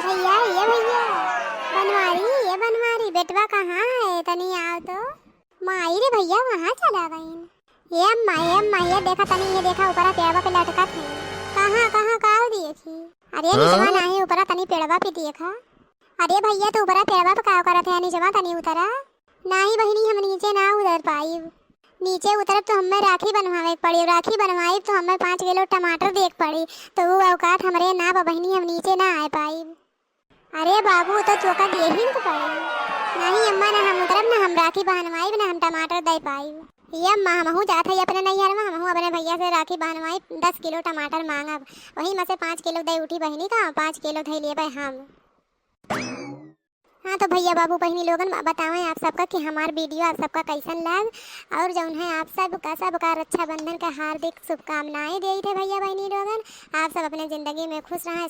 भैया ये भैया बनवारी बेटवा कहाँ है? तनी आओ तो। माई रे भैया वहाँ चला गई। ये अम्मा ये देखा तनी, ये देखा ऊपर पेड़वा पे लटका थे। कहाँ कहाँ काव देखी? अरे निजवा नहीं ऊपर तनी पेड़वा पे देखा। अरे भैया तो ऊपर पेड़वा पे काव करत है? निजवा तनी उतरा नहीं बहिनी, हम नीचे ना उतर पाई। नीचे उतरब तो हमें राखी बनवावे पड़ी, राखी बनवाई तो हमें 5 किलो टमाटर देख पड़ी, तो वो औकात हमरे ना बहिनी, हम नीचे ना आ पाई। अरे बाबू तो चौका दे ही तो पड़ी। नहीं अम्मा ना हम उतरब ना हम राखी बनवाई ना हम टमाटर दे पाई। ये अम्मा हमहू जात है अपने नैहर में, हमहू अपने भैया से राखी बनवाई 10 किलो टमाटर मांगब, वही में से 5 किलो दे उठी बहिनी का 5 किलो दे लिए भाई हम। हाँ तो भैया बाबू बहनी लोगन बताएं आप सबका कि हमार वीडियो आप सबका कैसन लग, और जौन है आप सबका रक्षाबंधन का हार्दिक शुभकामनाएं दे थे भैया बहनी लोगन। आप सब अपने ज़िंदगी में खुश रहें,